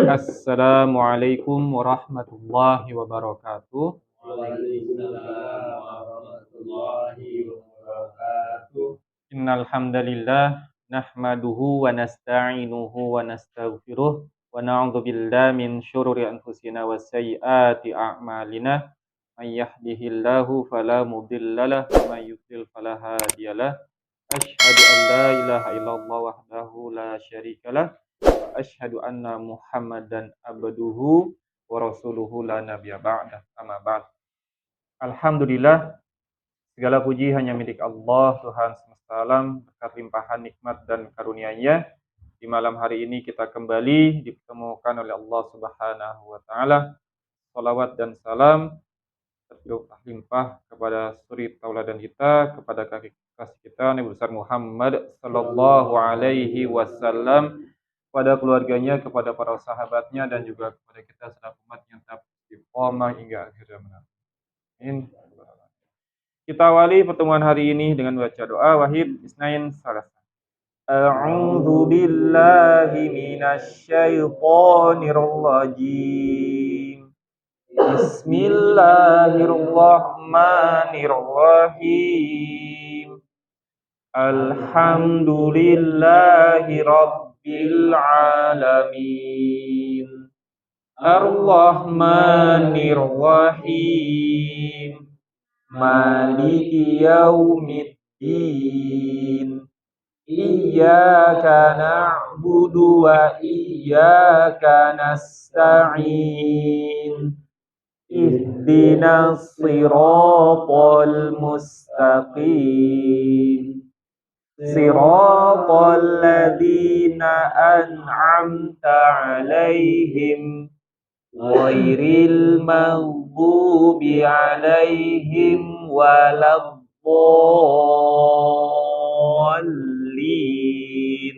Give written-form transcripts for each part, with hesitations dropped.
Assalamualaikum warahmatullahi wabarakatuh. Waalaikumsalam warahmatullahi wabarakatuh. Innal hamdalillah nahmaduhu wa nasta'inuhu wa nastaghfiruh wa na'udzu billahi min syururi anfusina wa sayyiati a'malina. May yahdihillahu fala mudhillalah wa may yudhlil fala hadiyalah. Asyhadu an la ilaha illallah wahdahu la syarikalah wa asyhadu anna Muhammadan abduhu wa rasuluhu la nabiyya ba'da. Amma ba'd. Alhamdulillah, segala puji hanya milik Allah, Tuhan semesta alam, berkat limpahan nikmat dan karunia-Nya. Di malam hari ini kita kembali dipertemukan oleh Allah Subhanahu wa taala. Salawat dan salam limpah kepada suri tauladan kita, kepada kaki kasih kita Nabi besar Muhammad sallallahu alaihi wasallam, kepada keluarganya, kepada para sahabatnya, dan juga kepada kita selaku umat yang tetap istiqomah hingga akhir zaman. Amin. Kita awali pertemuan hari ini dengan baca doa Wahid Isnain Salasa. A'udzu billahi minasy syaithanir rajim. Bismillahirrahmanirrahim. Alhamdulillahi rabbil alamin. Ar-Rahmanir Rahim. Maliki yaumiddin. Iyyaka na'budu wa iyyaka nasta'in. Ihdinas siratal mustaqim. Siratal ladzina an'amta 'alaihim ghairil maghdubi 'alaihim waladdallin.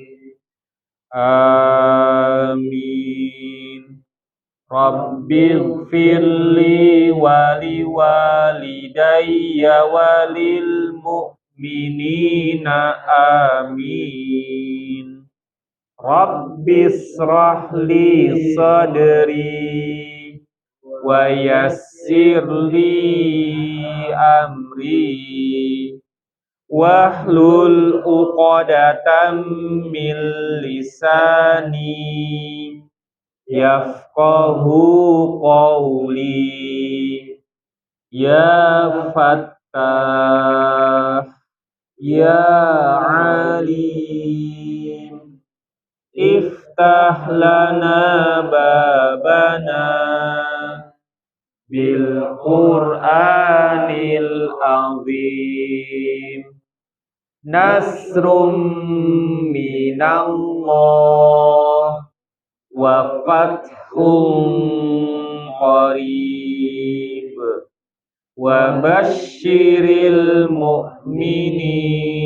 Amin. Rabbighfirli wa liwalidayya walil mu'minina amin. Rabbishrah li sadri wa yassir li amri wahlul 'uqdatam min lisani yafqahu qawli. Ya Fattah, Ya Alim, iftah lana babana bil Qur'anil azim. Nasrum minallah wa fathun qarib wa basyiril mu'minin.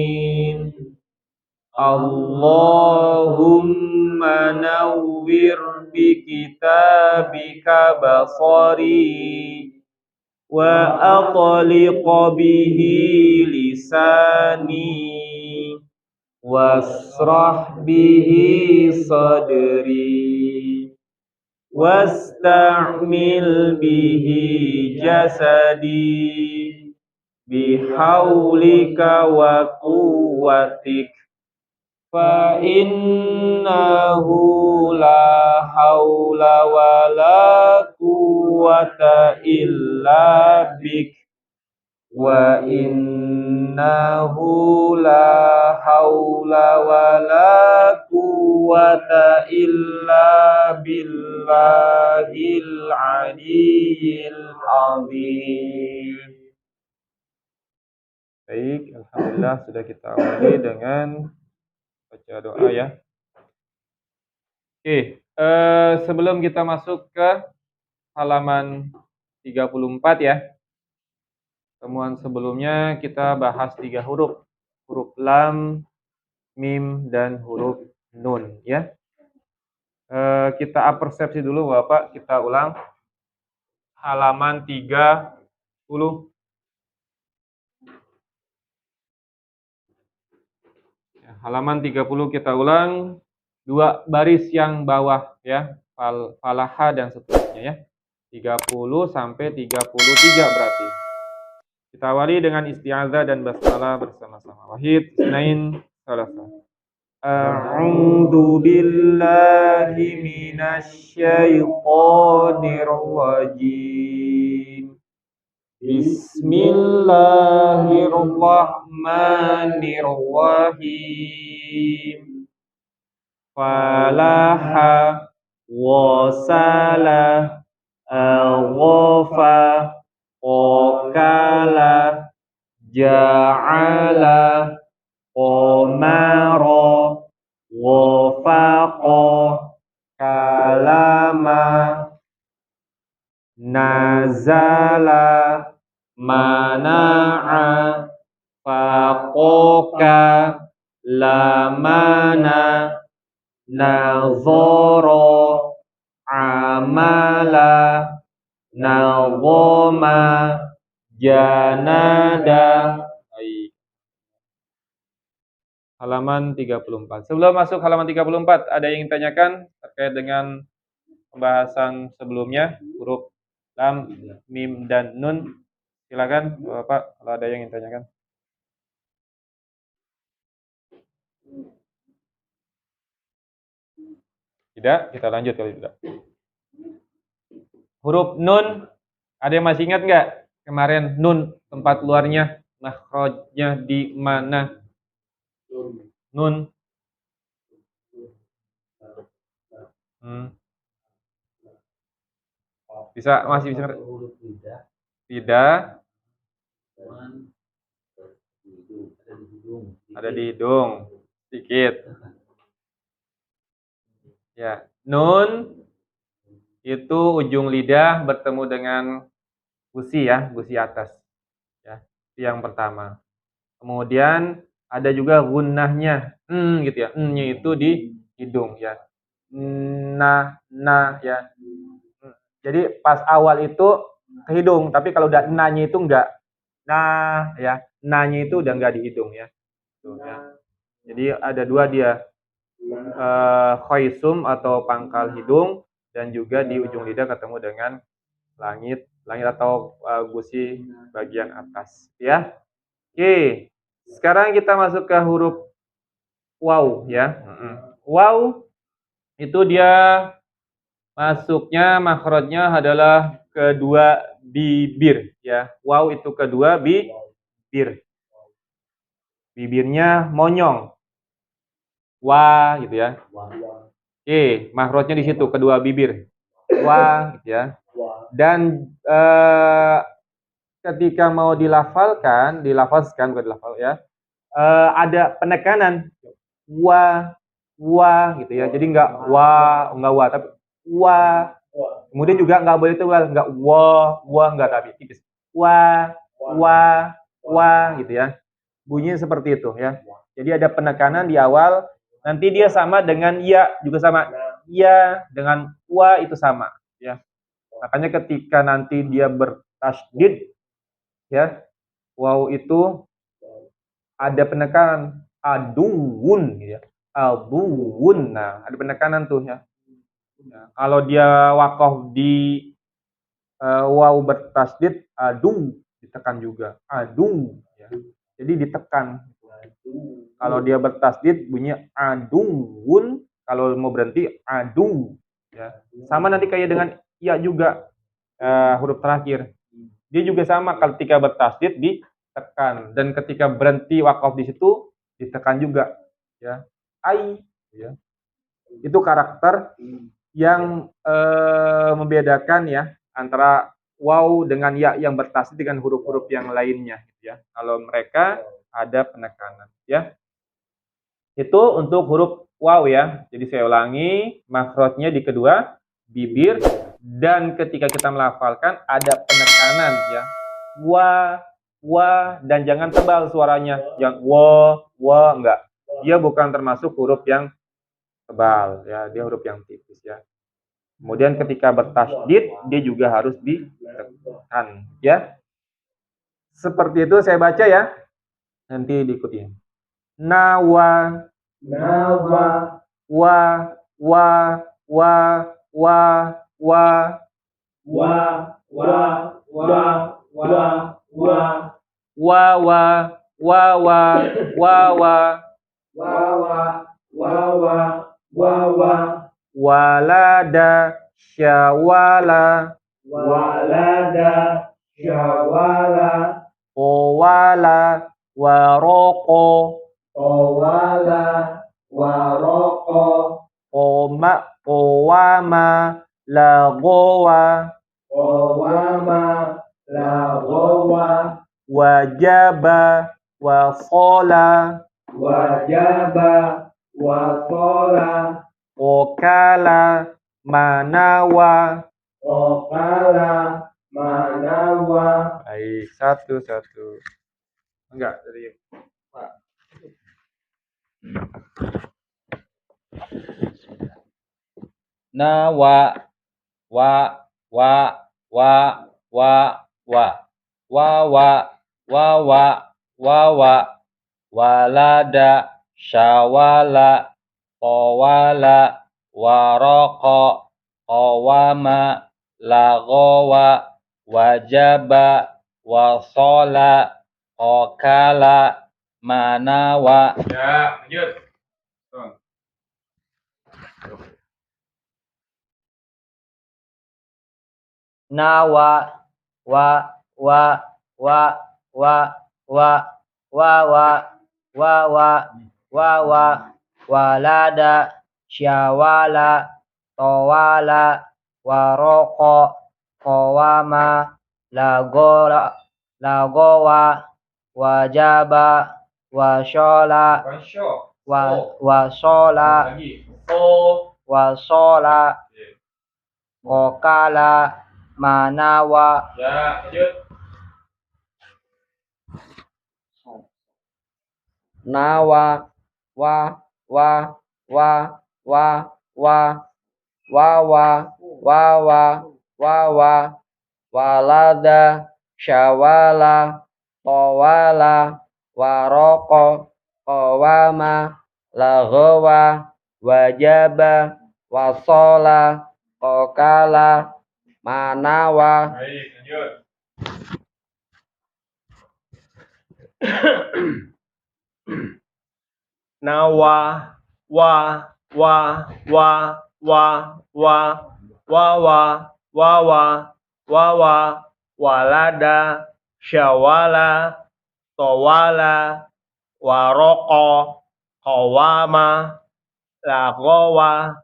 Allahumma nawwir bi kitabika basari wa atliq bihi lisani wasrah bihi sadri wasta'mil bihi jasadi bihaulika wa quwwatik fa innahu la haula wa la quwwata illa bik wa innahu la haula wa la quwwata illa billahil aliyyil azim. Baik, alhamdulillah sudah kita awali dengan baca doa ya. Oke, sebelum kita masuk ke halaman 34 ya. Pertemuan sebelumnya kita bahas 3 huruf. Huruf lam, mim, dan huruf nun ya. Kita apersepsi dulu Bapak, kita ulang. Halaman 30. Halaman 30 kita ulang, 2 baris yang bawah ya. falaha dan seterusnya ya. 30 sampai 33 berarti. Kita awali dengan isti'adzah dan basmalah bersama-sama. Wahid, isnain, salasa. A'udzu billahi minasyaitonir rajim. Bismillahirrahmanirrahim. Falaha wasala aghafa qala ja'ala qamara wafaqa kalama nazala mana'a faqoka lamana nazoro amala nazoma janada. Halaman 34. Sebelum masuk halaman 34, ada yang ingin tanyakan terkait dengan pembahasan sebelumnya, huruf lam, mim, dan nun? Silakan, Bapak, kalau ada yang ingin tanyakan. Tidak, kita lanjut kalau tidak. Huruf nun, ada yang masih ingat nggak? Kemarin nun, tempat luarnya, makhrajnya di mana? Nun. Masih bisa? Tidak. Ada di hidung, sedikit. Ya, nun itu ujung lidah bertemu dengan gusi ya, gusi atas. Ya, itu yang pertama. Kemudian ada juga gunnahnya, gitu ya. Nya itu di hidung ya. Nah ya. Jadi pas awal itu ke hidung, tapi kalau udah nanya itu enggak. Nah ya, nanya itu udah enggak di hidung ya. Tuh, ya. Jadi ada dua dia. Khoisum atau pangkal hidung dan juga di ujung lidah ketemu dengan langit atau gusi bagian atas ya. Oke, sekarang kita masuk ke huruf waw ya. Waw itu dia masuknya makhrajnya adalah kedua bibir ya. Waw itu kedua bibir. Bibirnya monyong. Wah gitu ya. Oke, makhrajnya di situ kedua bibir. Wah gitu ya. Dan ketika mau dilafalkan bukan dilafal ya. Ada penekanan wa gitu ya. Jadi enggak wa tapi wa. Kemudian juga enggak boleh tebal, enggak wa enggak tapi tipis. Wa gitu ya. Bunyinya seperti itu ya. Jadi ada penekanan di awal, nanti dia sama dengan ya juga sama. Ya dengan wa itu sama ya. Makanya ketika nanti dia bertasydid ya, waw itu ada penekanan aduun gitu ya. Aduun. Nah, ada penekanan tuh ya. Nah, kalau dia waqaf di waw bertasydid adu ditekan juga. Adu ya. Jadi ditekan. Kalau dia bertasydid bunyinya aduun, kalau mau berhenti adu ya. Sama nanti kayak dengan ya juga huruf terakhir. Dia juga sama ketika bertasydid ditekan dan ketika berhenti waqaf di situ ditekan juga ya. Ai ya. Itu karakter yang membedakan ya antara waw dengan ya yang bertasydid dengan huruf-huruf yang lainnya gitu ya. Kalau mereka ada penekanan ya. Itu untuk huruf waw ya. Jadi saya ulangi, makhrajnya di kedua bibir dan ketika kita melafalkan ada penekanan ya. Wa dan jangan tebal suaranya. Yang wa enggak. Dia bukan termasuk huruf yang tebal ya, dia huruf yang tipis ya. Kemudian ketika bertasydid dia juga harus ditekan ya. Seperti itu saya baca ya. Nanti diikuti. Nawa wa wa wa wa walada syawala walada syawala qawala waroko tawala waroko qawama lagowa qawama lagowa wajaba wasola wajaba wasola okala manawa. okala manawa. Baik, satu. Enggak, dari Pak. Nawa wa walada syawala qawala waroko qawama lagowa wajaba wasola okala manawa. Ya, lanjut. Nawa walada syawala tawala waroko qawama lagowa wajaba wasola okala manawa. Ya, lanjut. Nawa walada syawala tawala waroko qawama lagowa wajaba wasola okala manawa. Baik, lanjut. Nawa walada syawala tawala waroko qawama lagowa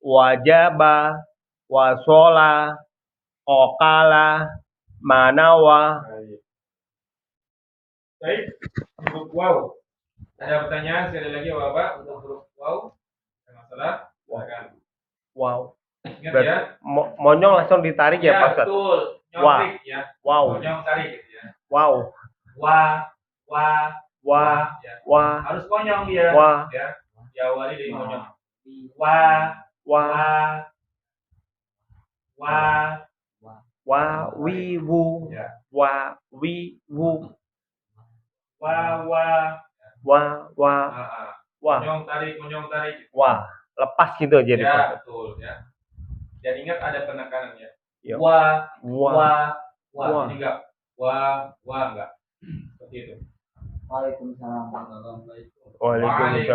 wajaba wasola okala manawa. Baik, huruf waw. Ada pertanyaan sekali lagi Bapak untuk huruf waw? Ada masalah? Silakan. Wow. Ingat ya. Monyong langsung ditarik ya, Pak Ustaz? Betul. Nyoprik ya. Wow. Monyong tarik gitu ya. Wow. Harus monyong dia. Ya. Diawali dari monyong. Wiwu. Ya. Wiwu. Monyong tarik. Wah, lepas gitu aja. Ya, betul ya. Dan ingat ada penekanan ya. Wah. Jadi enggak. Enggak. Seperti itu. Waalaikumsalam warahmatullahi wabarakatuh.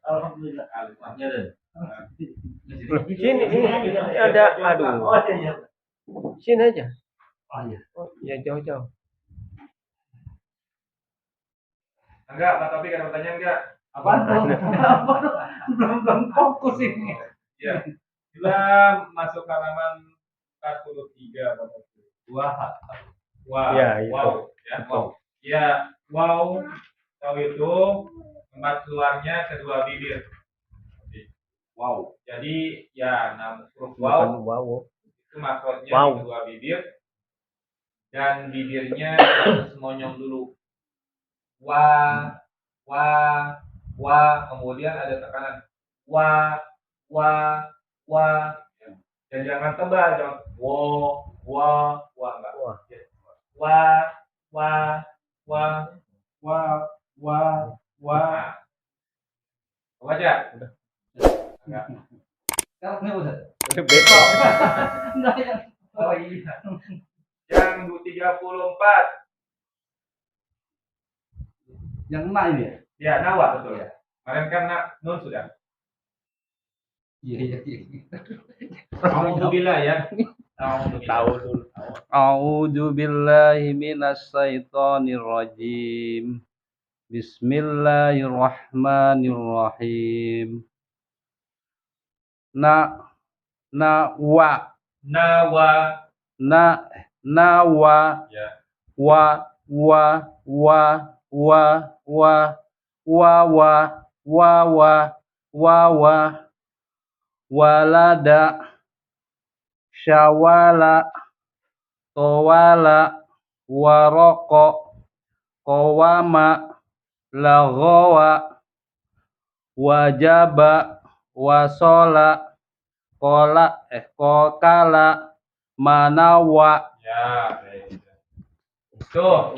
Alhamdulillah. Sini ada, aduh. Sini aja. Oh iya, jauh. Enggak, Pak Taufik ada pertanyaan enggak? Apa tuh? Belum fokus ini. Ya. Kita masuk halaman 43 Pak Taufik. Ya, wow. Ya, wow. Ya, wow. Tahu itu tempat keluarnya kedua bibir. Wow. Jadi ya huruf wow itu maksudnya di kedua bibir dan bibirnya harus monyong dulu. Wah, kemudian ada tekanan wah. Dan jangan tebal, jangan wah enggak. Wah. wa Nah, coba aja. Enggak. Kan ini Ustaz. Besok. Enggak ya. Oh iya. Yang 34. Yang enak ini ya? Ya, nawa betul ya. Kemarin kan nun sudah. Iya. Alhamdulillah ya. Tahu dulu. A'udzu billahi minasy syaithanir rajim. Bismillahirrahmanirrahim. Nawa Nawa. nawa Ya. wa walada syawala tawala waroko qawama laghawa wajaba wasola kokala manawa. Ya, baik. Tuh.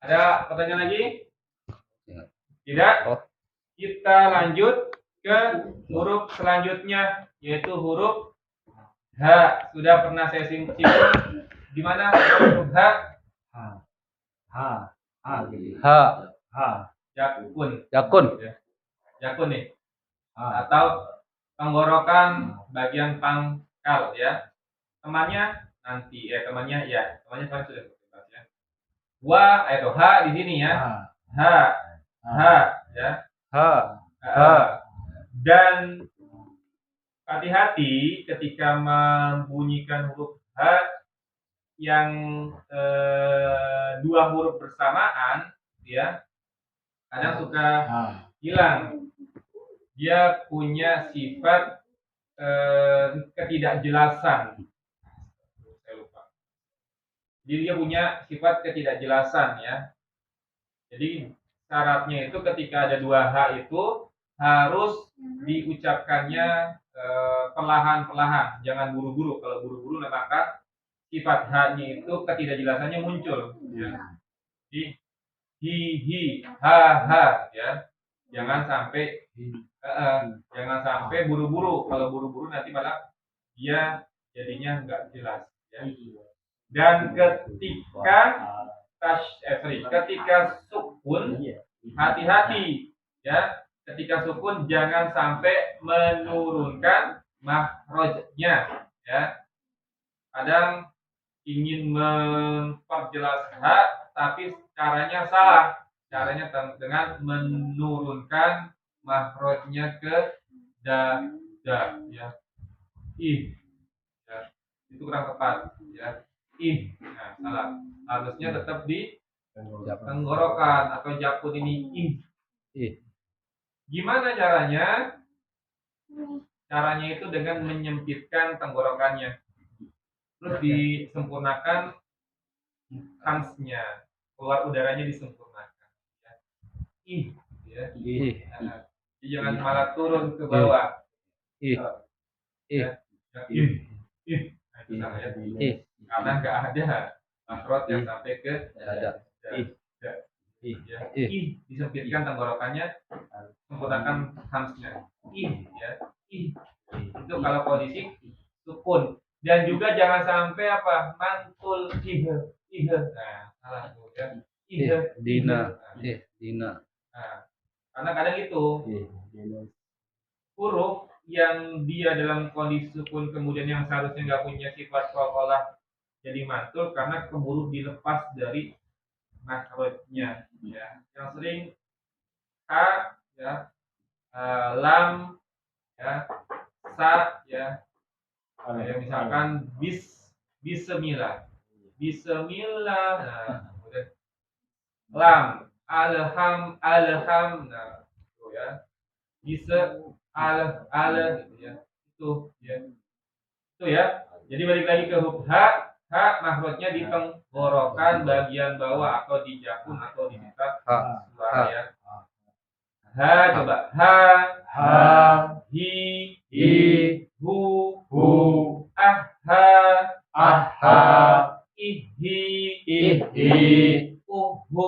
Ada pertanyaan lagi? Tidak? Kita lanjut ke huruf selanjutnya, yaitu huruf H. Sudah pernah saya singgung di mana huruf H? Gitu. Yakun. Yakun. Yakun nih. Atau tenggorokan bagian pangkal ya. Temannya nanti ya, temannya kalian sudah bebas ya. Wa atau H di sini ya. H ya. Dan hati-hati ketika membunyikan huruf H yang dua huruf bersamaan ya, kadang suka hilang. Dia punya sifat ketidakjelasan. Saya lupa. Jadi dia punya sifat ketidakjelasan ya. Jadi syaratnya itu ketika ada dua H itu harus diucapkannya perlahan-perlahan, jangan buru-buru. Kalau buru-buru maka sifat H-nya itu ketidakjelasannya muncul. Ya. Hi, ha ya. Jangan sampai buru-buru. Kalau buru-buru nanti malah dia jadinya nggak jelas. Ya. Dan ketika sukun hati-hati ya. Ketika sukun jangan sampai menurunkan makhrajnya ya. Kadang ingin memperjelas H tapi caranya salah. Caranya dengan menurunkan makhrajnya ke da ya. Ih. Ya. Itu kurang tepat ya. Ih. Nah, salah. Harusnya tetap di tenggorokan atau jakun ini ih. Gimana caranya? Caranya itu dengan menyempitkan tenggorokannya. Terus disempurnakan kansnya. Keluar udaranya disempurnakan. Ya. Ya. Nah, jangan malah turun ke bawah. Ya. Nah, itu salah ya. Karena nggak ada makhraj yang sampai ke dada. Ya. Disempitkan tenggorokannya, sempurnakan hamsnya. Ya. Itu kalau kondisi sukun. Dan juga jangan sampai mantul nah, salah ya. Dina. Nah, karena kadang itu huruf yang dia dalam kondisi sukun kemudian yang seharusnya nggak punya sifat qalqalah jadi mantul karena keburu dilepas dari makhrajnya ya. Yang sering H ya, lam ya, sa ya. Kayak misalkan bismillah. Nah, kemudian lam alham nah itu ya. Gitu ya. Itu ya. Jadi balik lagi ke huruf H makhrajnya di tenggorokan bagian bawah atau di jakun atau di dekat suara ya. Ha coba. Ha. Hi. Hu. Aha. Ihi. Uhu.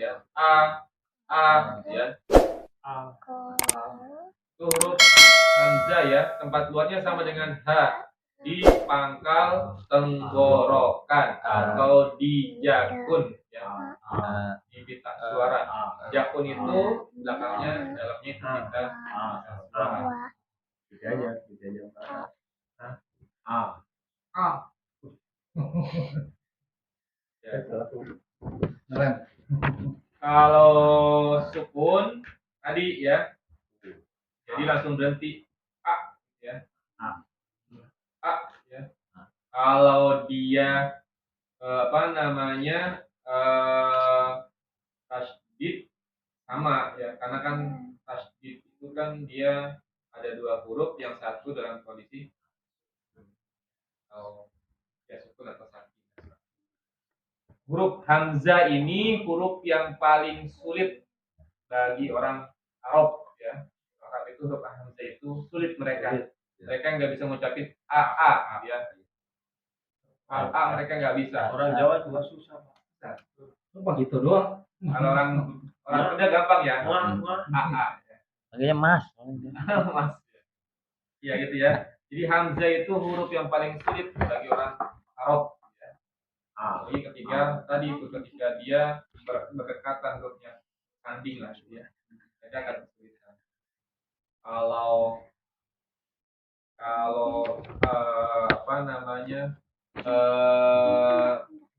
ya. Ya. Itu huruf hamzah ya. Tempat keluarnya sama dengan H. Di pangkal tenggorokan atau di jakun ya. Di pita suara. Jakun itu belakangnya, dalamnya itu pita suara. Gitu aja. Ya. Keren. Kalau sukun tadi ya, jadi langsung berhenti ya. Ya. Kalau dia tasydid sama ya, karena kan tasydid itu kan dia ada dua huruf, yang satu dalam kondisi ya sukun atau sakin. Huruf hamzah ini huruf yang paling sulit bagi orang Arab ya. Arab itu huruf hamzah itu sulit mereka. Mereka nggak bisa ngucapin a ya. A mereka nggak bisa. Orang Jawa juga susah. Apa gitu doang? Kalau orang Sunda gampang ya. A. Panggilnya Mas. Mas. Ya gitu ya. Jadi hamzah itu huruf yang paling sulit bagi orang Arab ya. Jadi ketika dia berdekatan hurufnya sanding lah ya. Mereka akan kesulitan. Kalau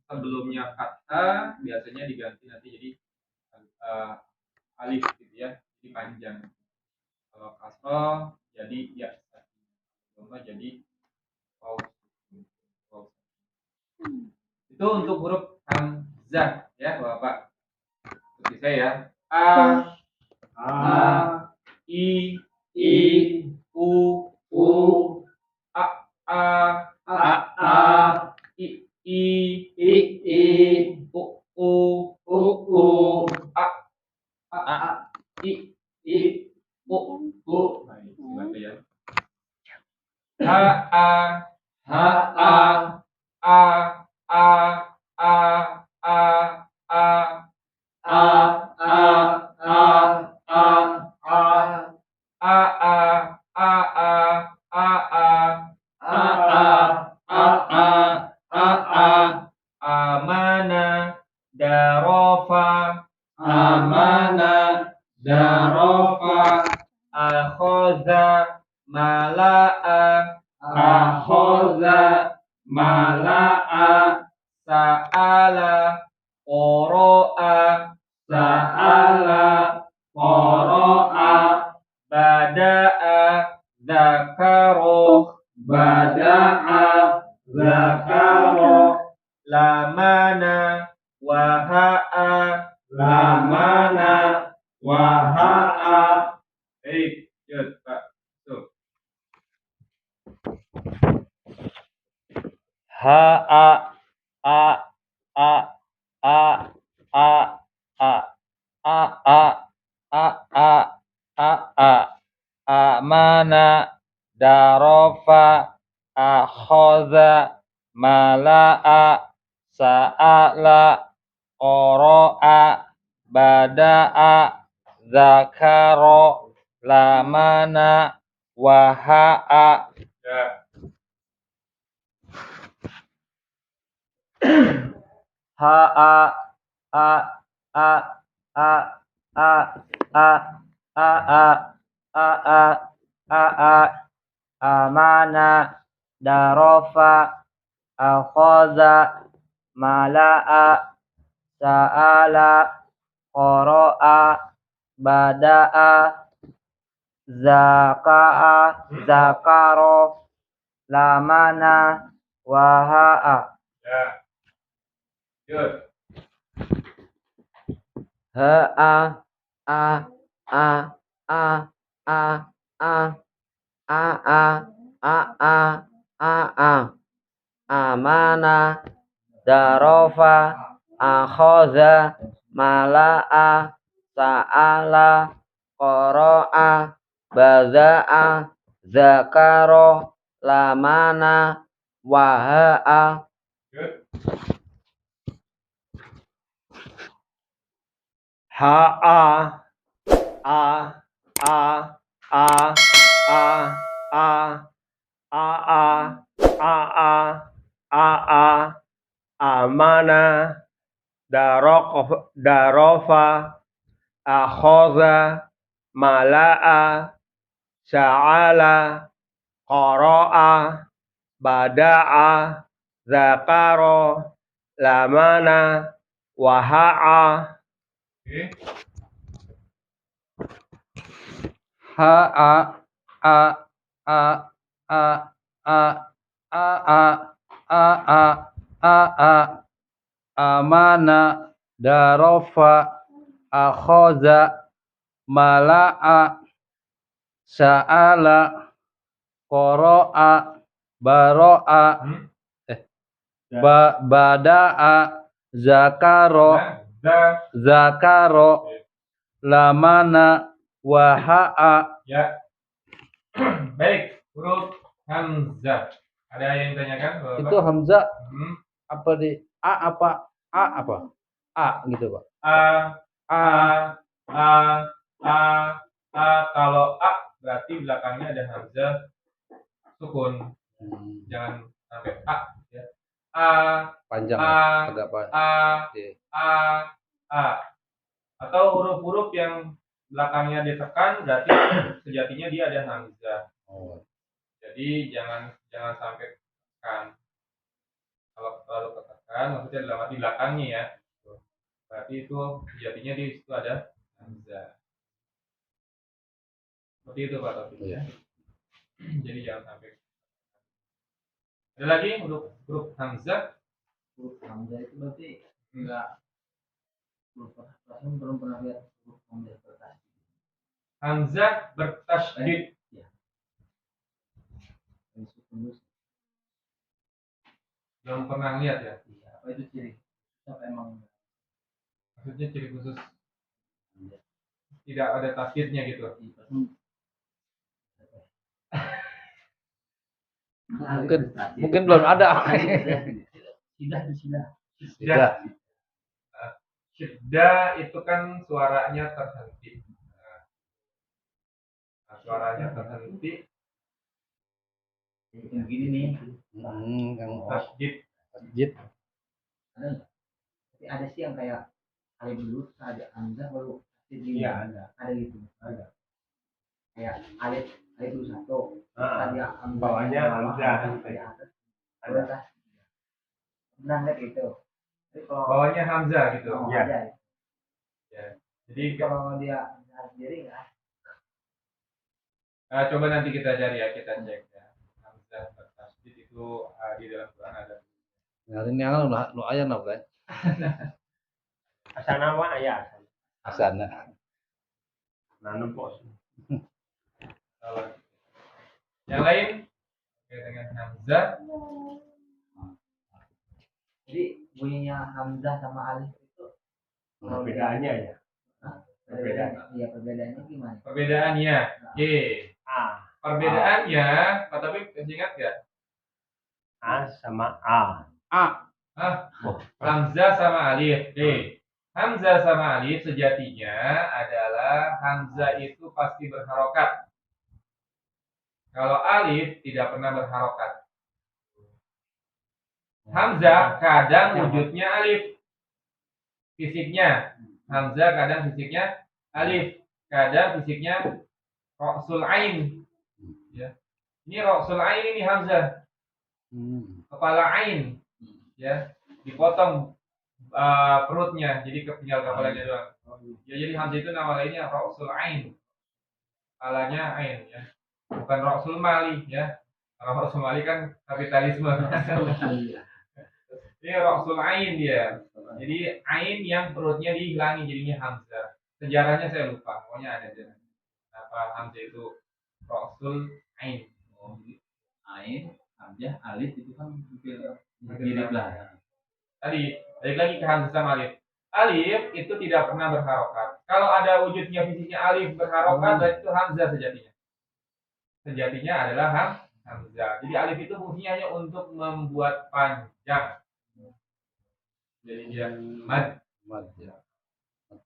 sebelumnya fathah biasanya diganti nanti jadi alif gitu ya, jadi panjang. Kalau kasroh jadi ya, jadi waw. Itu untuk huruf hamzah ya Bapak. Seperti saya ya. I, U, I, U, Nah, ya. Amana darofa akhoza mala'a sa'ala qoro'a bada'a dzakaro lamana waha'a Baik, Pak. Tuh. Amana darofa akhoza mala'a sa'ala qoro'a bada'a zakaro lamana waha'a. Ya. Amana darofa akhoza mala'a sa'ala qoro'a bada'a zakaro lamana waha'a. Ya. Good. Amana darofa akhoza mala'a sa'ala qoro'a bada'a zakaro lamana waha'a. Good. ha a a a a a a a a amana darofa akhoza mala'a sa'ala qara'a bada'a zakaro lamana waha'a Oke. ha a a a a a a a a amana darofa akhoza mala'a sa'ala qara'a baro'a bada'a zakaro lamana waha'a. Ya. Baik, huruf hamzah. Ada yang ditanyakan, Bapak? Itu hamzah Hmm. apa di A apa? A gitu, Pak. A, A A, A, A. Kalau A berarti belakangnya ada hamzah sukun. Jangan sampai A ya. A, panjang A, ya, agak panjang. A, Oke. A. Atau huruf-huruf yang belakangnya ditekan berarti sejatinya dia ada hamzah. Oh. Jadi jangan sampai tekan. Kalau tekan maksudnya dalam arti belakangnya ya. Berarti itu sejatinya di situ ada hamzah. Seperti itu Pak Taufik ya. Jadi jangan sampai. Ada lagi huruf hamzah? Huruf hamzah itu berarti enggak belum pernah lihat huruf hamzah bertasydid. Hamzah bertasydid. Ya. Ini Belum pernah lihat ya? iya, apa itu ciri? Apa emang Maksudnya ciri khusus tidak ada tasydidnya gitu. Mungkin belum ada. Syiddah. Syiddah itu kan suaranya terhenti. Nah, suaranya terhenti. Begini nih. Tasydid. Tapi ada sih yang kayak alif dulu, ada hamzah baru tasydid. Iya, ada. Ada gitu. Ada. Kayak alif dulu satu. Tadi hamzah bawahnya hamzah. Ada. Pernah lihat gitu. Tapi kalau Bawahnya hamzah gitu. Iya. ada. Ya. Jadi Kalau dia sendiri enggak. coba nanti kita cari ya, kita cek ya. Hamzah bertasydid itu di dalam Quran ada. Hari ini kan lu aya na kan? Asana wa aya. Asana. Nanam pos. Yang lain dengan hamzah. Jadi bunyinya hamzah sama alif itu Perbedaannya ya. Iya, perbedaannya gimana? Perbedaannya. Oke. Perbedaannya, Pak Taufik ingat nggak? A sama A. Hamzah sama alif. Hamzah sama alif sejatinya adalah hamzah itu pasti berharokat. Kalau alif tidak pernah berharokat. Hamzah kadang wujudnya alif. Fisiknya. Hamzah kadang fisiknya alif. Kadang fisiknya roksul ain. Ya. Ini roksul ain, ini hamzah. Kepala ain. Ya. Dipotong perutnya, jadi tinggal kepalanya doang. Ya, jadi hamzah itu nama lainnya roksul ain. Kepalanya ain ya. Bukan roksul mali ya. Kalau roksul mali kan kapitalisme. Ini roksul ain dia. Jadi ain yang perutnya dihilangi jadinya hamzah. Sejarahnya saya lupa. Pokoknya ada aja. Apa hamzah itu roksul ain. Oh, jadi ain, hamzah, alif itu kan mirip lah. Tadi balik lagi ke hamzah sama alif. Alif itu tidak pernah berharokat. Kalau ada wujudnya fisiknya alif berharokat, berarti itu hamzah sejatinya. Sejatinya adalah hamzah. Jadi alif itu fungsinya hanya untuk membuat panjang. Jadi dia mad. Ya.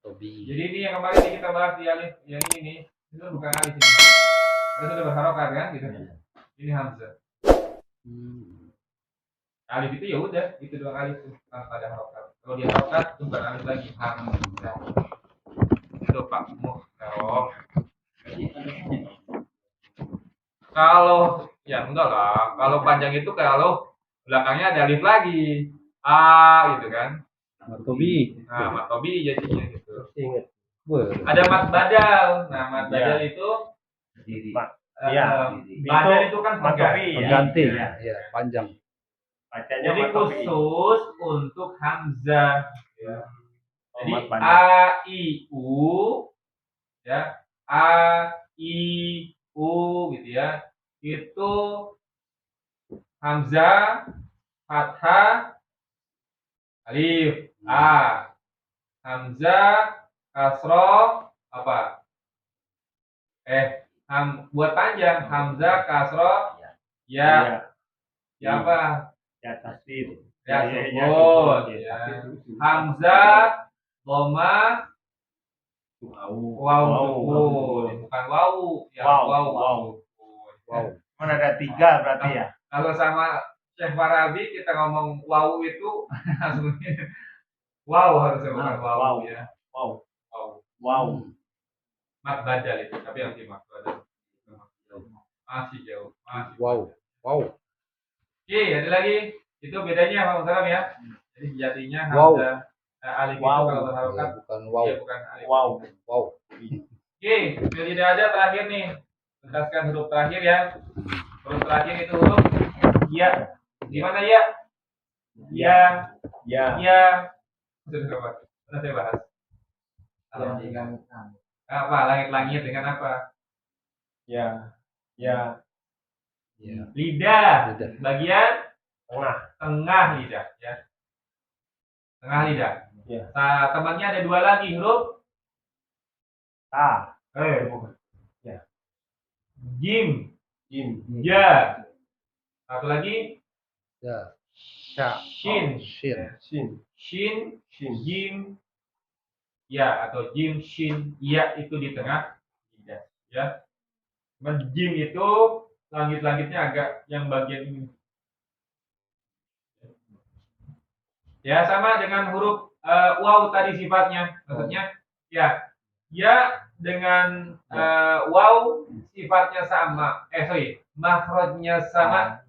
Tobi. Jadi ini yang kemarin kita bahas di alif yang ini itu bukan alif ini. Karena sudah berharokat kan gitu. Ini hamzah. Alif itu ya udah, itu doang alif tuh tanpa ada harokat. Kalau dia harokat itu bukan alif lagi, hamzah. Itu Pak Muhtarom. Kalau ya enggak lah, kalau panjang itu kalau belakangnya ada alif lagi, a gitu kan. Tobi. Nah, matobi jadinya gitu. Ingat. Ada mat badal. Nah, mat badal itu Diri. Iya. badal itu kan matobi ya. Pengganti. Iya. Ya, panjang. Bacanya Jadi matobi. khusus untuk hamzah. Ya. Oh, Jadi mat badal. a i u ya, a i u gitu ya. Itu hamzah, fathah, alif, a. Hamzah, kasroh, apa? Buat panjang, hamzah, kasroh, ya. Ya apa? Ya tasdid. Ya, Ya, sukun, ya. ya. Hamzah, dhamma, waw sukun, bukan waw, ya waw. Mana ada 3 berarti ya? Kalau sama Syekh Farabi kita ngomong waw itu langsung wow harusnya bukan waw Wow. ya. Wow. Wow. Mat badal itu, tapi yang mat badal. Masih jauh, masih. Wow. Oke, ada lagi. Itu bedanya Pak Muhtaram ya. Jadi sejatinya Wow. hamzah alif itu Wow. kalau berharokat Bukan wow. dia bukan alif. Wow. Oke, sudah tidak ada terakhir nih. Tuntaskan huruf terakhir ya. Huruf terakhir itu huruf ya. Di mana ya? Ya, Ya. ya. Sudah saya bahas. Apa? Langit-langit dengan apa? Ya. Ya. Lidah. Lidah. Bagian Tengah. lidah ya. Tengah lidah. Ya. Nah, temannya ada 2 lagi huruf Ta. ya. Jim. Jim. Ya. Satu lagi Ya. shin. Shin. Shin, Shin. jim, ya atau jim, shin, ya itu di tengah lidah ya. Jim itu langit-langitnya agak yang bagian ini. Ya sama dengan huruf waw tadi sifatnya, maksudnya ya dengan waw sifatnya sama. Makhrajnya sama.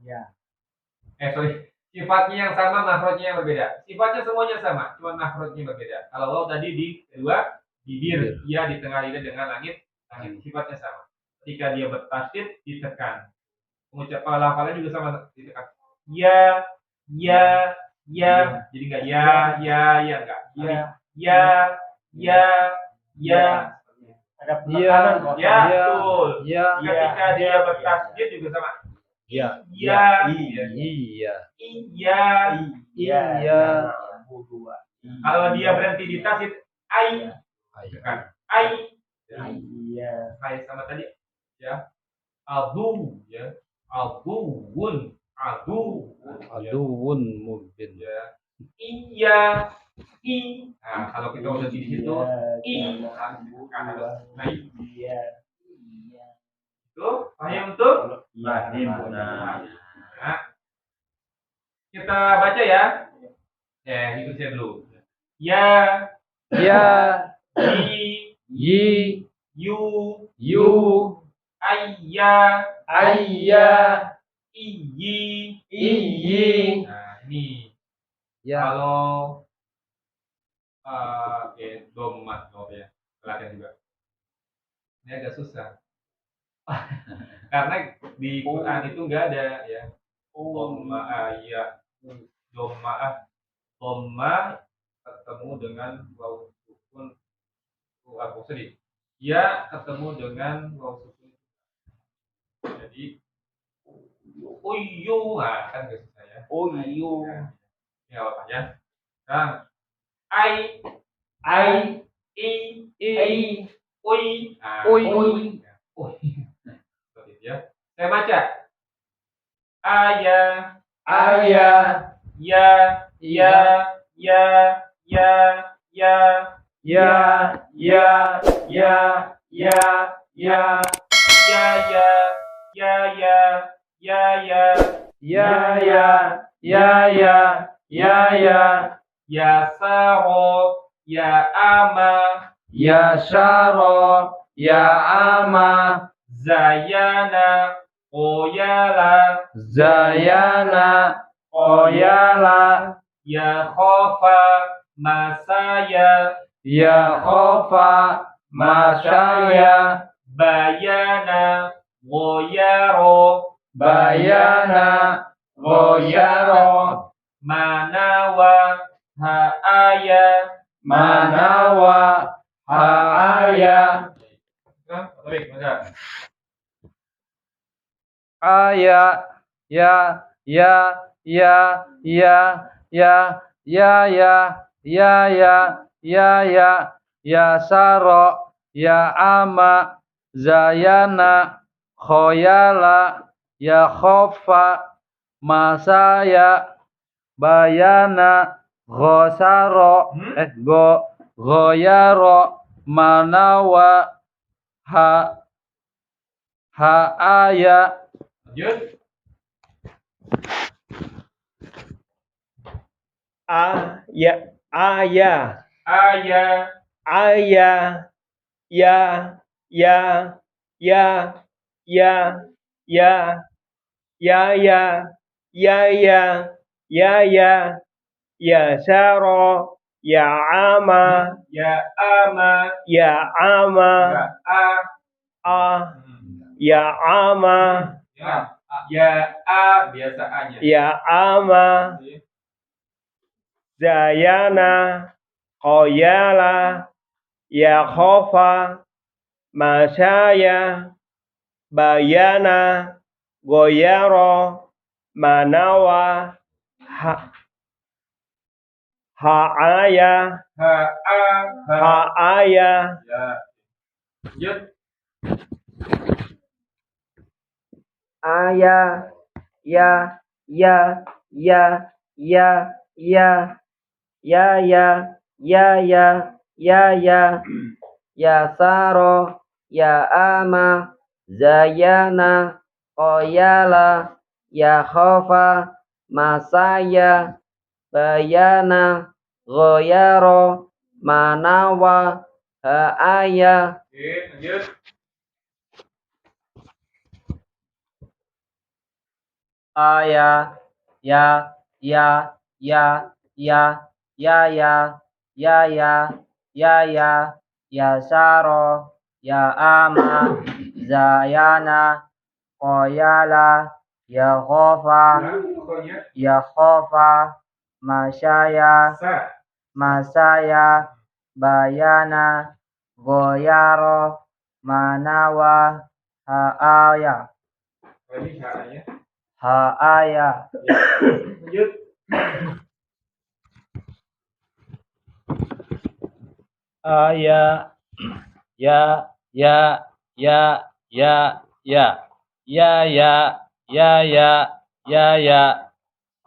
Sifatnya yang sama, makhrajnya yang berbeda. Sifatnya semuanya sama, cuma makhrajnya berbeda. Kalau waw tadi di kedua bibir, ya di tengah lidah dengan langit sifatnya sama. Ketika dia bertasydid ditekan. Pengucapan lafalnya juga sama ditekan. Ya. Jadi enggak enggak. Ya. Ada Iya. penekanan. Ya, betul. Ya. Ketika dia bertasydid juga sama. Ya. Iya. Iya. Kalau dia berhenti di tasydid, ai. Tekan. Ai. Iya. Kayak sama tadi ya. Adu ya. Aduun. Aduun mubin. Ya. Iya. Nah, kalau kita udah di situ, Iya. itu paham tuh? Nah. Nah, kita baca ya. Itu saya dulu. Ya. Ya. Yi. Yi. Yu. Ayya. Ayya. Iyi. Nah, ini. Ya. Kalau domat ya. Latihan juga. Ini agak susah. Karena di Quran itu enggak ada ya. Dhamma ayya. Dhamma ketemu dengan waw sukun. Ya ketemu dengan waw sukun. Jadi uyu kan enggak susah ya. Uyu. Ini apa ya? Sekarang ai i ui. Seperti itu ya. Saya baca. Ayah. Ya. Ya, ya, ya, ya, ya, ya ya, ya, ya, ya, ya, Yasaro, ya ama, ya syaro, ya ama, Zayana, Oyala, Zayana, Oyala, Ya khofa, Masaya, ya khofa, masaya, Bayana, Goyaro, bayana, goyaro, Manawa, Haaya, manawa, haaya, Baik, maka. aya, ya, ya, ya, ya, ya, ya, ya, ya, ya saro, ya ama, zayana, khoyala, ya khofa, masaya, bayana, gosaro, goyaro, manawa, ha, haaya, Lanjut. aya, aya, Aya, aya, ya, ya, ya, ya, ya, ya, ya, ya, ya, ya, ya saro, ya ama, ya ama, ya ama, ya ya ama, ya a biasa A-nya. ya ama, zayana, khoyala, ya khofa, masaya, bayana, goyaro, manawa, haaya, haaya, Ya. Lanjut. aya, ya, ya, ya, ya, ya, ya, ya, ya, ya saro, ya ama, zayana, oyala, ya khofa, masaya, bayana, goyaro, manawa, haaya, Oke, lanjut. aya, ya, ya, ya, ya, ya, ya, ya, ya, ya, ya saro, ya ama, zayana, koyala, ya khofa, Pokoknya ya khofa, masaya, sa. masaya, bayana, goyaro, manawa, haaya, Ini A-nya. haaya. Lanjut. Ya, ya, ya, ya, ya, ya, ya, ya, ya,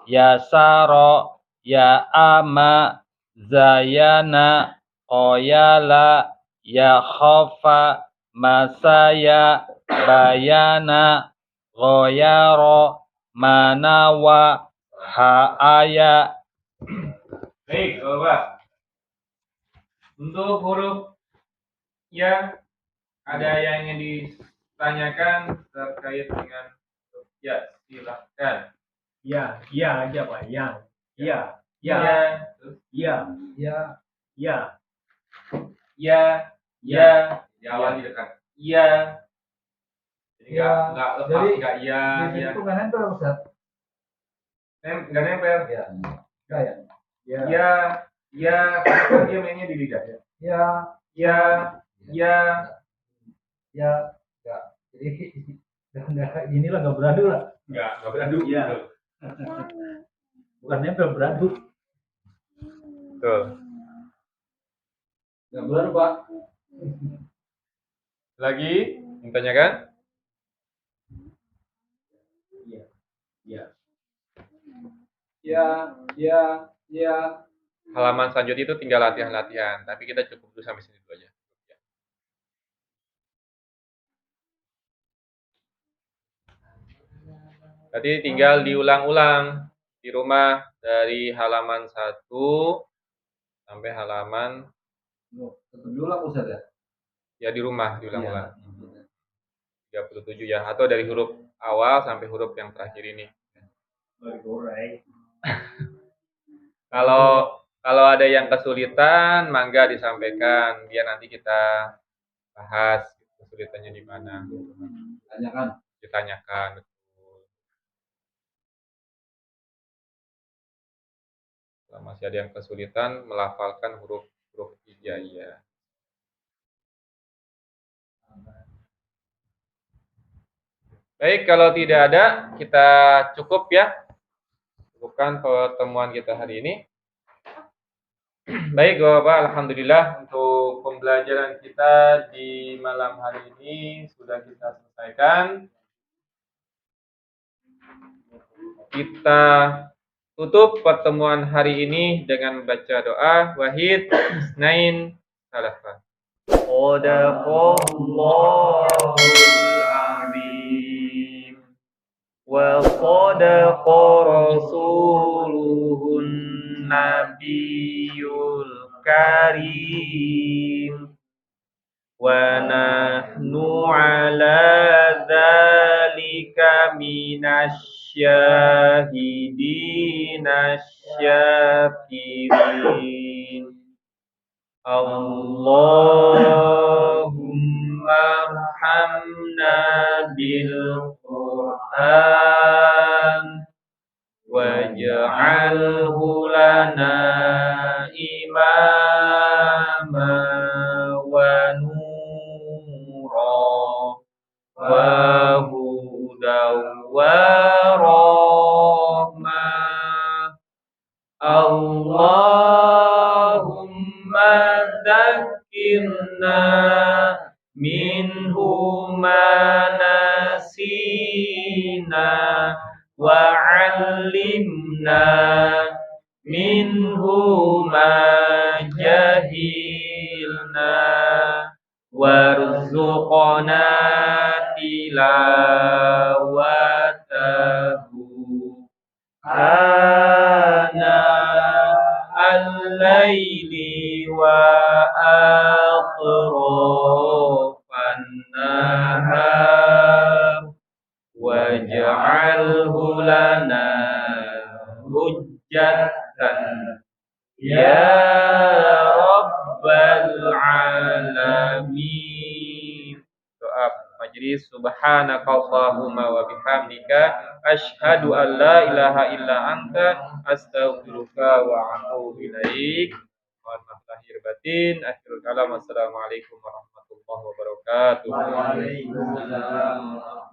ya saro, ya ama, zayana, oyala, ya khofa, masaya, bayana, goyaro, manawa, haaya. Baik, Bapak. Untuk huruf ya ada yang ingin ditanyakan terkait dengan huruf ya, silahkan. Ya, ya aja Pak, ya, ya, Ya, terus ya, Ya, ya, ya, di awal di dekat. Ya. Jadi Ya, enggak lepas, jadi enggak ya, di ya. situ kan nempel Ustaz. Enggak nempel. Ya, enggak ya. Ya, karena kan dia mainnya di lidah ya. Ya, Ya, ya, ya, enggak. Jadi enggak kayak gini lah, enggak beradu lah. enggak beradu. Iya. Bukan nempel, beradu. Betul. Enggak beradu, Pak. Lagi, ditanyakan? Ya, ya, ya, halaman selanjutnya itu tinggal latihan-latihan, tapi kita cukup dulu sampai sini dulu aja. Berarti tinggal diulang-ulang di rumah dari halaman 1 sampai halaman Tetap diulang Ustaz ya? ya di rumah diulang-ulang. Iya. 37 ya, atau dari huruf awal sampai huruf yang terakhir ini. Kalau ada yang kesulitan, mangga disampaikan biar nanti kita bahas kesulitannya di mana. Ditanyakan. Betul. Kalau masih ada yang kesulitan melafalkan huruf hijaiyah. Baik, kalau tidak ada, kita cukup ya. Cukupkan pertemuan kita hari ini. Baik, Bapak, alhamdulillah untuk pembelajaran kita di malam hari ini sudah kita selesaikan. Kita tutup pertemuan hari ini dengan membaca doa Wahid Isnain Salafah. Sadaqallahul azim wa sadaqa rasuluhun nabiyul karim wa nahnu ala dzalika minasyahidina syakirin. Allahumma arhamna bil Qur'an waj'alhu lana imama wa nura wa hudaw wa rahmah. Allahumma dzakirna minhu ma nasina wa 'allimna minhu ma jahilna warzuqna tilawatahu ana al-laili wa atrafan nahar waj'alhu lana hujjatan ya rabbal alamin. Doa majlis. Subhanakallahumma wa bihamdika asyhadu an la ilaha illa anta astaghfiruka wa atubu ilaik. Mohon maaf lahir batin. Akhirul kalam. Assalamualaikum warahmatullahi wabarakatuh. Waalaikumsalam.